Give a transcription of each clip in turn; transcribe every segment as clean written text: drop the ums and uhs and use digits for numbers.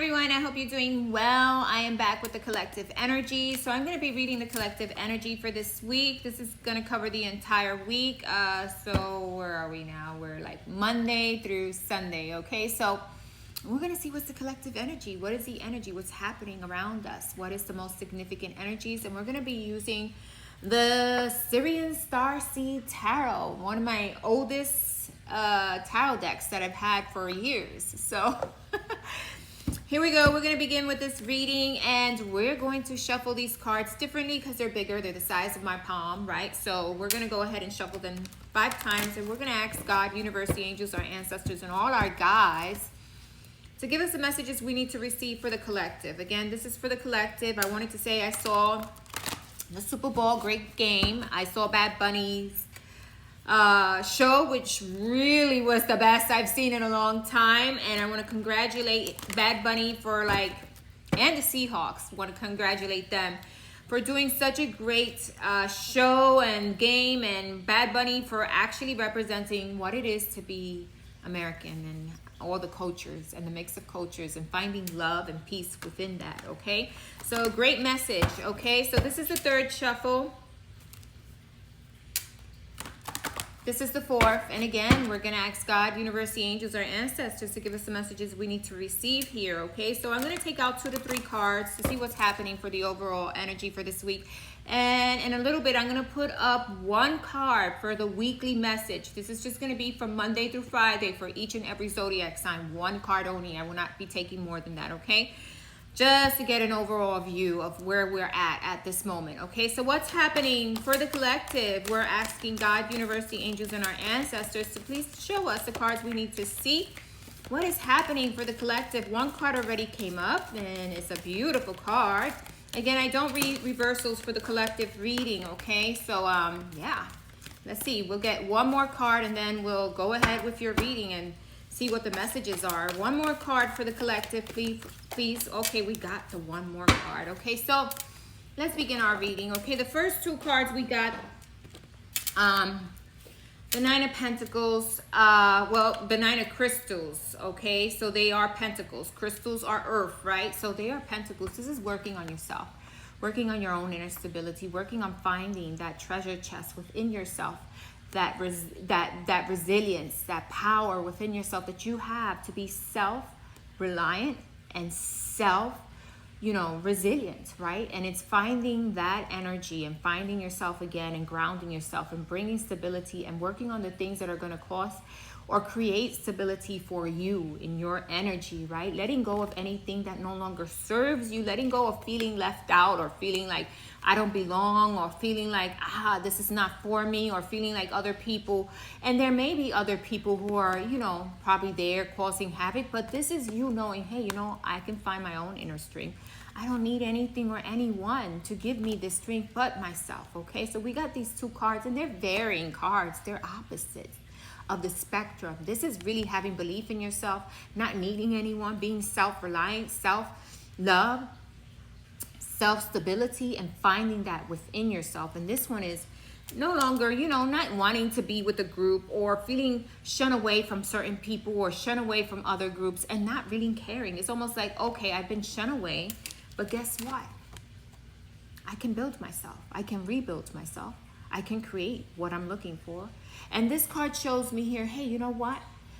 everyone, I hope you're doing well. I am back with the collective energy. So I'm going to be reading the collective energy for this week. This is going to cover the entire week. So where are we now? We're like Monday through Sunday. Okay, so we're going to see what's the collective energy. What is the energy? What's happening around us? What is the most significant energies? And we're going to be using the Syrian Starseed Tarot, one of my oldest tarot decks that I've had for years. So here we go. We're going to begin with this reading, and we're going to shuffle these cards differently because they're bigger. They're the size of my palm, right? So we're going to go ahead and shuffle them 5 times, and we're going to ask God, universe, the angels, our ancestors, and all our guides to give us the messages we need to receive for the collective. Again, this is for the collective. I wanted to say I saw the Super Bowl, great game. I saw Bad Bunny's show, which really was the best I've seen in a long time, and I want to congratulate Bad Bunny for and the Seahawks, want to congratulate them for doing such a great show and game, and Bad Bunny for actually representing what it is to be American and all the cultures and the mix of cultures and finding love and peace within that. Okay, so great message. Okay, so this is the 3rd shuffle. This is the 4th, and again, we're going to ask God, universe, the angels, our ancestors to give us the messages we need to receive here, okay? So I'm going to take out 2 to 3 cards to see what's happening for the overall energy for this week. And in a little bit, I'm going to put up 1 card for the weekly message. This is just going to be from Monday through Friday for each and every zodiac sign. 1 card only. I will not be taking more than that, okay? Just to get an overall view of where we're at this moment. Okay, so what's happening for the collective? We're asking God, universe, the angels, and our ancestors to please show us the cards we need to see. What is happening for the collective? 1 card already came up, and it's a beautiful card. Again, I don't read reversals for the collective reading, okay? So, yeah. Let's see. We'll get 1 more card, and then we'll go ahead with your reading and see what the messages are. 1 more card for the collective, please. Okay, we got the 1 more card. Okay, so let's begin our reading. Okay, the first 2 cards we got, the 9 of Pentacles, the 9 of Crystals. Okay, so they are Pentacles. Crystals are Earth, right? So they are Pentacles. This is working on yourself, working on your own inner stability, working on finding that treasure chest within yourself. That resilience, that power within yourself that you have to be self-reliant and resilient, right? And it's finding that energy and finding yourself again and grounding yourself and bringing stability and working on the things that are going to cause or create stability for you in your energy, right? Letting go of anything that no longer serves you, letting go of feeling left out or feeling like I don't belong or feeling like, this is not for me, or feeling like other people. And there may be other people who are, probably there causing havoc, but this is you knowing, hey, I can find my own inner strength. I don't need anything or anyone to give me this strength but myself, okay? So we got these 2 cards, and they're varying cards. They're opposites of the spectrum. This is really having belief in yourself, not needing anyone, being self-reliant, self-love, self-stability, and finding that within yourself. And this one is no longer, not wanting to be with a group or feeling shunned away from certain people or shunned away from other groups and not really caring. It's almost like, okay, I've been shunned away, but guess what? I can build myself. I can rebuild myself. I can create what I'm looking for. And this card shows me here, hey, you know what?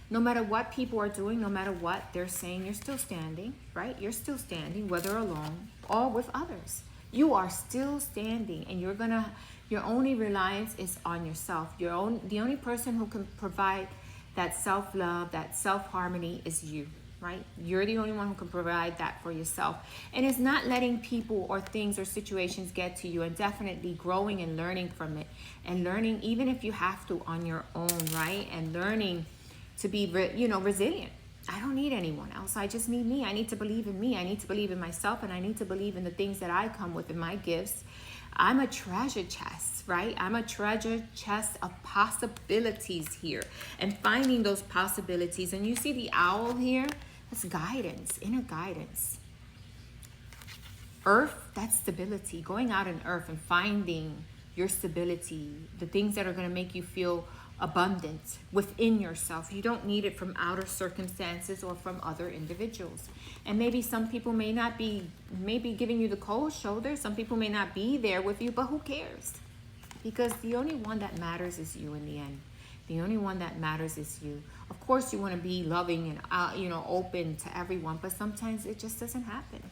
No matter what people are doing, no matter what they're saying, you're still standing, right? You're still standing, whether alone or with others. You are still standing, and your only reliance is on yourself. The only person who can provide that self-love, that self-harmony is you, right? You're the only one who can provide that for yourself. And it's not letting people or things or situations get to you, and definitely growing and learning from it, and learning even if you have to on your own, right? And learning to be, resilient. I don't need anyone else. I just need me. I need to believe in me. I need to believe in myself, and I need to believe in the things that I come with and my gifts. I'm a treasure chest, right? I'm a treasure chest of possibilities here, and finding those possibilities. And you see the owl here? That's guidance, inner guidance. Earth, that's stability. Going out in earth and finding your stability, the things that are going to make you feel abundance within yourself. You don't need it from outer circumstances or from other individuals. And maybe some people may not be maybe giving you the cold shoulder. Some people may not be there with you, but who cares? Because the only one that matters is you in the end. The only one that matters is you. Of course, you want to be loving and open to everyone, but sometimes it just doesn't happen.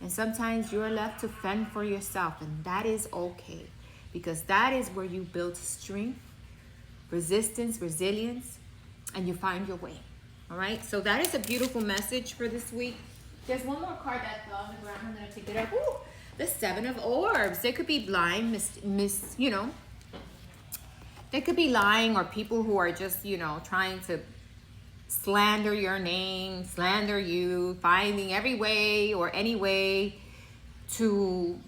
And sometimes you're left to fend for yourself, and that is okay, because that is where you build strength, resistance, resilience, and you find your way. All right, so that is a beautiful message for this week. There's one more card that fell on the ground. I'm going to pick it up. Ooh, the Seven of Orbs. They could be blind, they could be lying, or people who are just, trying to slander your name, slander you, finding every way or any way to,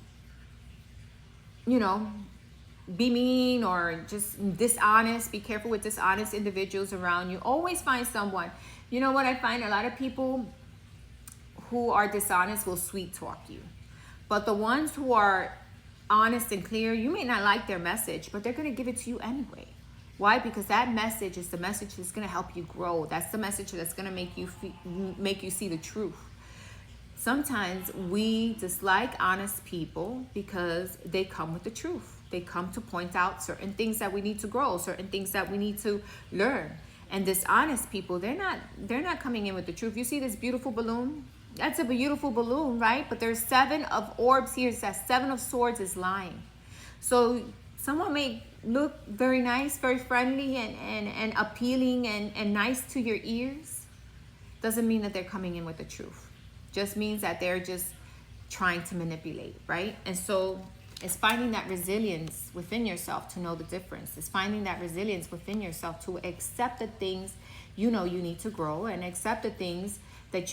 be mean or just dishonest. Be careful with dishonest individuals around you. Always find someone. You know what I find? A lot of people who are dishonest will sweet talk you. But the ones who are honest and clear, you may not like their message, but they're going to give it to you anyway. Why? Because that message is the message that's going to help you grow. That's the message that's going to make you see the truth. Sometimes we dislike honest people because they come with the truth. They come to point out certain things that we need to grow, certain things that we need to learn. And dishonest people, they're not coming in with the truth. You see this beautiful balloon? That's a beautiful balloon, right? But there's Seven of Orbs here. It says Seven of Swords is lying. So someone may look very nice, very friendly and appealing and nice to your ears. Doesn't mean that they're coming in with the truth. Just means that they're just trying to manipulate, right? And so it's finding that resilience within yourself to know the difference. It's finding that resilience within yourself to accept the things you need to grow, and accept the things that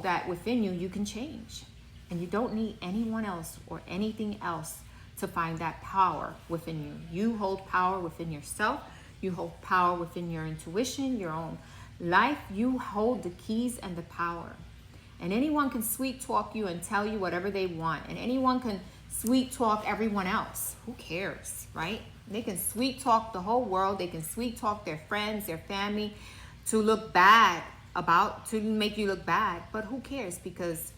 that within you can change. And you don't need anyone else or anything else to find that power within you. You hold power within yourself. You hold power within your intuition, your own life. You hold the keys and the power. And anyone can sweet talk you and tell you whatever they want. And anyone can sweet talk everyone else. Who cares, right? They can sweet talk the whole world. They can sweet talk their friends, their family, to make you look bad. But who cares? Because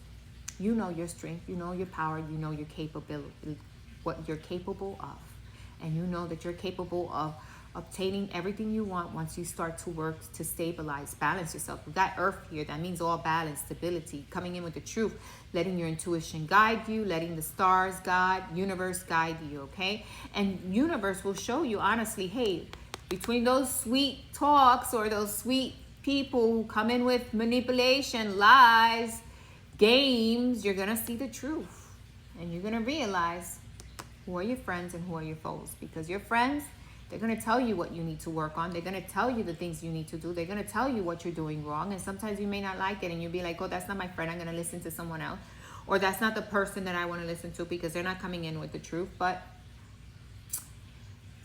you know your strength, you know your power, you know your capability, what you're capable of. And you know that you're capable of obtaining everything you want once you start to work to stabilize, balance yourself. We've got Earth here. That means all balance, stability, coming in with the truth, letting your intuition guide you, letting the stars guide, universe guide you, okay? And universe will show you, honestly, hey, between those sweet talks or those sweet people who come in with manipulation, lies, games, you're going to see the truth. And you're going to realize who are your friends and who are your foes. Because your friends, they're going to tell you what you need to work on. They're going to tell you the things you need to do. They're going to tell you what you're doing wrong. And sometimes you may not like it. And you'll be like, oh, that's not my friend. I'm going to listen to someone else. Or that's not the person that I want to listen to because they're not coming in with the truth. But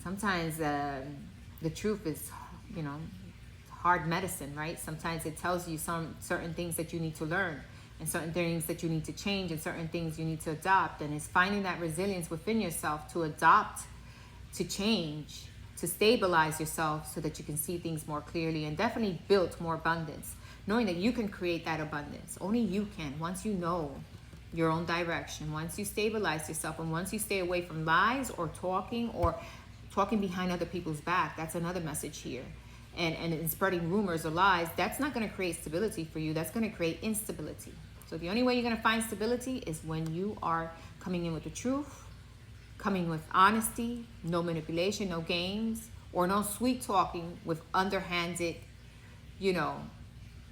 sometimes the truth is, hard medicine, right? Sometimes it tells you some certain things that you need to learn, and certain things that you need to change, and certain things you need to adopt. And it's finding that resilience within yourself to adopt, to change, to stabilize yourself so that you can see things more clearly, and definitely build more abundance, knowing that you can create that abundance. Only you can. Once you know your own direction, once you stabilize yourself, and once you stay away from lies or talking behind other people's back. That's another message here. And spreading rumors or lies, that's not going to create stability for you. That's going to create instability. So the only way you're going to find stability is when you are coming in with the truth, coming with honesty, no manipulation, no games, or no sweet talking with underhanded,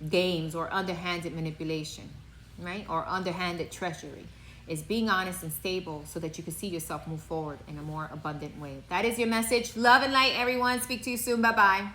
games or underhanded manipulation, right? Or underhanded treachery. Is being honest and stable so that you can see yourself move forward in a more abundant way. That is your message. Love and light, everyone. Speak to you soon. Bye-bye.